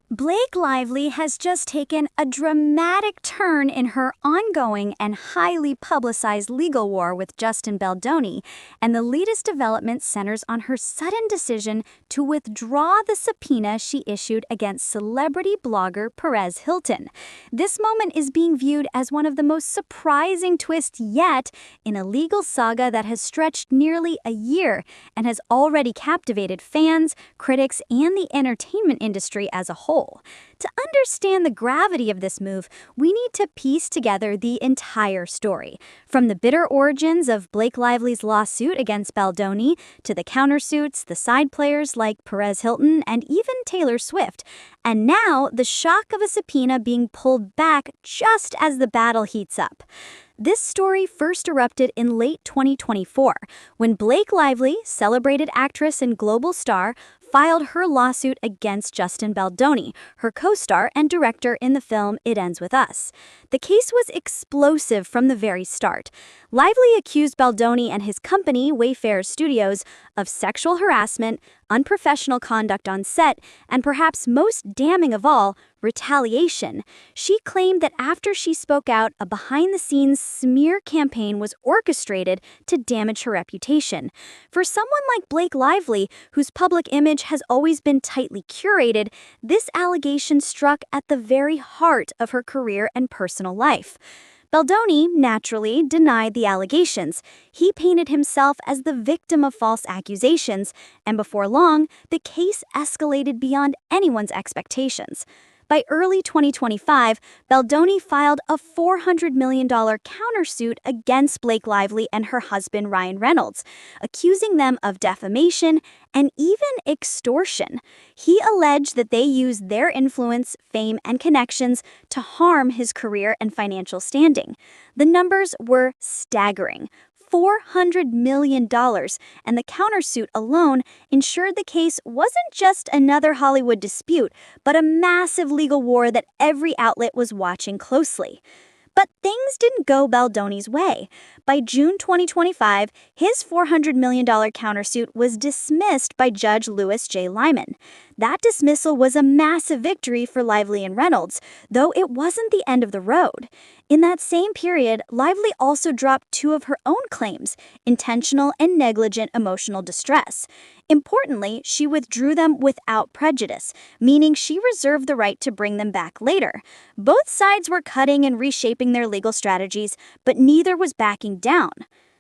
Blake Lively has just taken a dramatic turn in her ongoing and highly publicized legal war with Justin Baldoni, and the latest development centers on her sudden decision to withdraw the subpoena she issued against celebrity blogger Perez Hilton. This moment is being viewed as one of the most surprising twists yet in a legal saga that has stretched nearly a year and has already captivated fans, critics, and the entertainment industry as a whole. To understand the gravity of this move, we need to piece together the entire story, from the bitter origins of Blake Lively's lawsuit against Baldoni to the countersuits, the side players like Perez Hilton, and even Taylor Swift, and now the shock of a subpoena being pulled back just as the battle heats up. This story first erupted in late 2024, when Blake Lively, celebrated actress and global star, filed her lawsuit against Justin Baldoni, her co-star and director in the film It Ends With Us. The case was explosive from the very start. Lively accused Baldoni and his company, Wayfarer Studios, of sexual harassment, unprofessional conduct on set, and perhaps most damning of all, retaliation. She claimed that after she spoke out, a behind-the-scenes smear campaign was orchestrated to damage her reputation. For someone like Blake Lively, whose public image has always been tightly curated, this allegation struck at the very heart of her career and personal life. Baldoni, naturally, denied the allegations. He painted himself as the victim of false accusations, and before long, the case escalated beyond anyone's expectations. By early 2025, Baldoni filed a $400 million countersuit against Blake Lively and her husband Reynolds, accusing them of defamation and even extortion. He alleged that they used their influence, fame, and connections to harm his career and financial standing. The numbers were staggering. $400 million, and the countersuit alone ensured the case wasn't just another Hollywood dispute, but a massive legal war that every outlet was watching closely. But things didn't go Baldoni's way. By June 2025, his $400 million countersuit was dismissed by Judge Louis J. Lyman. That dismissal was a massive victory for Lively and Reynolds, though it wasn't the end of the road. In that same period, Lively also dropped two of her own claims, intentional and negligent emotional distress. Importantly, she withdrew them without prejudice, meaning she reserved the right to bring them back later. Both sides were cutting and reshaping their legal strategies, but neither was backing down.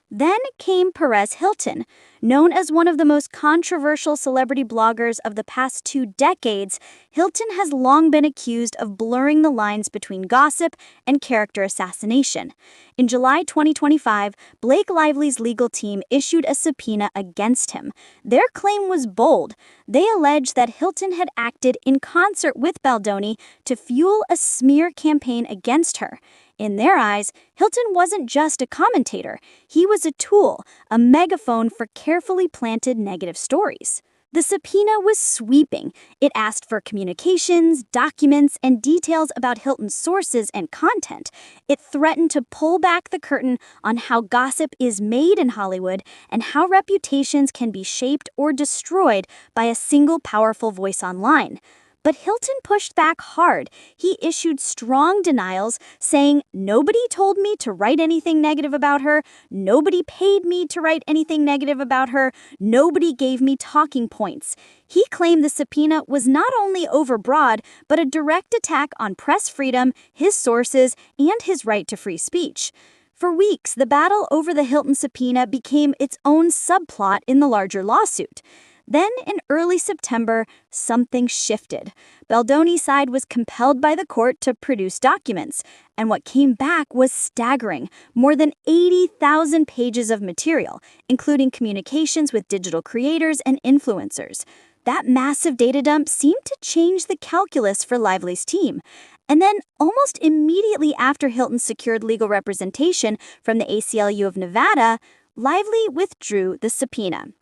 Then came Perez Hilton. Known as one of the most controversial celebrity bloggers of the past 2 decades, Hilton has long been accused of blurring the lines between gossip and character assassination. In July 2025, Blake Lively's legal team issued a subpoena against him. Their claim was bold. They alleged that Hilton had acted in concert with Baldoni to fuel a smear campaign against her. In their eyes, Hilton wasn't just a commentator. He was a tool, a megaphone for carefully planted negative stories. The subpoena was sweeping. It asked for communications, documents, and details about Hilton's sources and content. It threatened to pull back the curtain on how gossip is made in Hollywood and how reputations can be shaped or destroyed by a single powerful voice online. But Hilton pushed back hard. He issued strong denials, saying, "Nobody told me to write anything negative about her. Nobody paid me to write anything negative about her. Nobody gave me talking points." He claimed the subpoena was not only overbroad, but a direct attack on press freedom, his sources, and his right to free speech. For weeks, the battle over the Hilton subpoena became its own subplot in the larger lawsuit. Then, in early September, something shifted. Baldoni's side was compelled by the court to produce documents, and what came back was staggering: more than 80,000 pages of material, including communications with digital creators and influencers. That massive data dump seemed to change the calculus for Lively's team. And then, almost immediately after Hilton secured legal representation from the ACLU of Nevada, Lively withdrew the subpoena.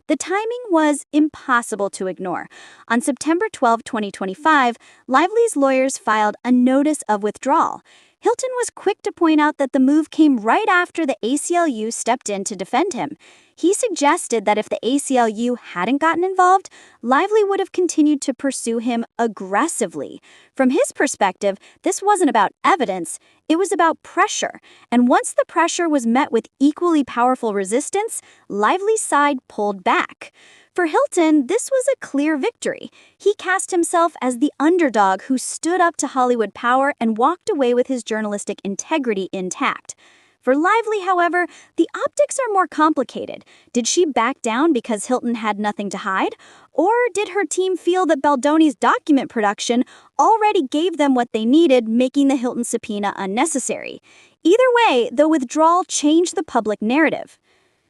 The timing was impossible to ignore. On September 12, 2025, Lively's lawyers filed a notice of withdrawal. Hilton was quick to point out that the move came right after the ACLU stepped in to defend him. He suggested that if the ACLU hadn't gotten involved, Lively would have continued to pursue him aggressively. From his perspective, this wasn't about evidence, it was about pressure. And once the pressure was met with equally powerful resistance, Lively's side pulled back. For Hilton, this was a clear victory. He cast himself as the underdog who stood up to Hollywood power and walked away with his journalistic integrity intact. For Lively, however, the optics are more complicated. Did she back down because Hilton had nothing to hide? Or did her team feel that Baldoni's document production already gave them what they needed, making the Hilton subpoena unnecessary? Either way, the withdrawal changed the public narrative.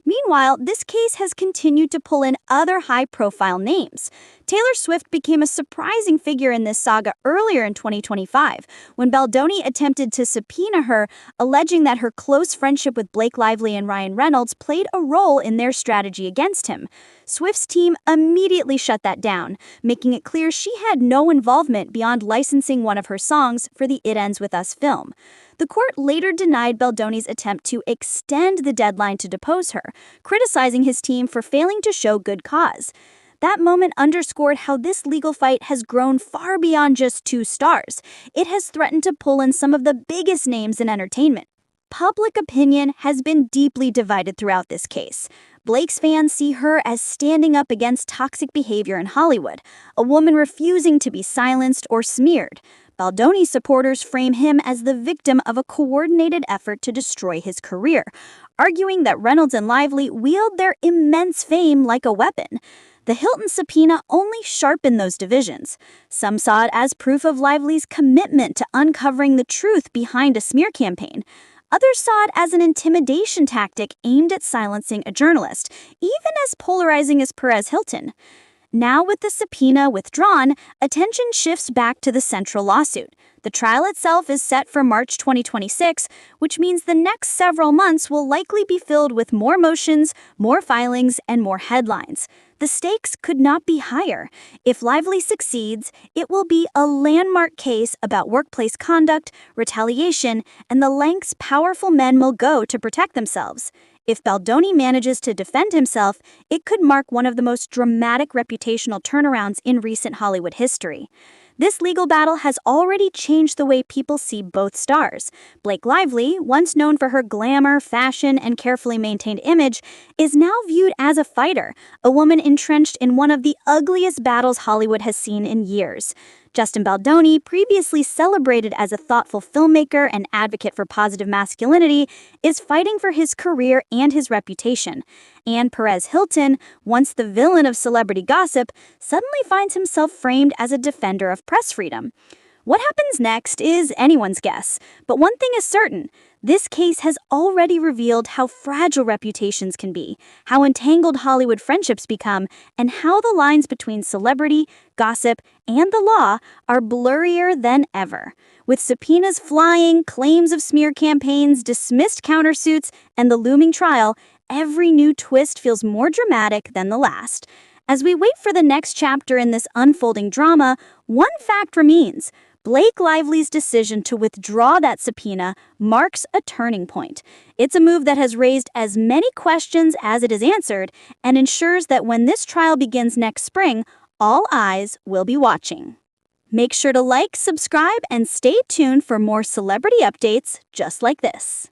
Meanwhile, this case has continued to pull in other high-profile names. Taylor Swift became a surprising figure in this saga earlier in 2025, when Baldoni attempted to subpoena her, alleging that her close friendship with Blake Lively and Ryan Reynolds played a role in their strategy against him. Swift's team immediately shut that down, making it clear she had no involvement beyond licensing one of her songs for the It Ends With Us film. The court later denied Baldoni's attempt to extend the deadline to depose her, criticizing his team for failing to show good cause. That moment underscored how this legal fight has grown far beyond just two stars. It has threatened to pull in some of the biggest names in entertainment. Public opinion has been deeply divided throughout this case. Blake's fans see her as standing up against toxic behavior in Hollywood, a woman refusing to be silenced or smeared. Baldoni supporters frame him as the victim of a coordinated effort to destroy his career, arguing that Reynolds and Lively wield their immense fame like a weapon. The Hilton subpoena only sharpened those divisions. Some saw it as proof of Lively's commitment to uncovering the truth behind a smear campaign. Others saw it as an intimidation tactic aimed at silencing a journalist, even as polarizing as Perez Hilton. Now, with the subpoena withdrawn, attention shifts back to the central lawsuit. The trial itself is set for March 2026, which means the next several months will likely be filled with more motions, more filings, and more headlines. The stakes could not be higher. If Lively succeeds, it will be a landmark case about workplace conduct, retaliation, and the lengths powerful men will go to protect themselves. If Baldoni manages to defend himself, it could mark one of the most dramatic reputational turnarounds in recent Hollywood history. This legal battle has already changed the way people see both stars. Blake Lively, once known for her glamour, fashion, and carefully maintained image, is now viewed as a fighter, a woman entrenched in one of the ugliest battles Hollywood has seen in years. Justin Baldoni, previously celebrated as a thoughtful filmmaker and advocate for positive masculinity, is fighting for his career and his reputation. And Perez Hilton, once the villain of celebrity gossip, suddenly finds himself framed as a defender of press freedom. What happens next is anyone's guess, but one thing is certain. This case has already revealed how fragile reputations can be, how entangled Hollywood friendships become, and how the lines between celebrity, gossip, and the law are blurrier than ever. With subpoenas flying, claims of smear campaigns, dismissed countersuits, and the looming trial, every new twist feels more dramatic than the last. As we wait for the next chapter in this unfolding drama, one fact remains. Blake Lively's decision to withdraw that subpoena marks a turning point. It's a move that has raised as many questions as it has answered and ensures that when this trial begins next spring, all eyes will be watching. Make sure to like, subscribe, and stay tuned for more celebrity updates just like this.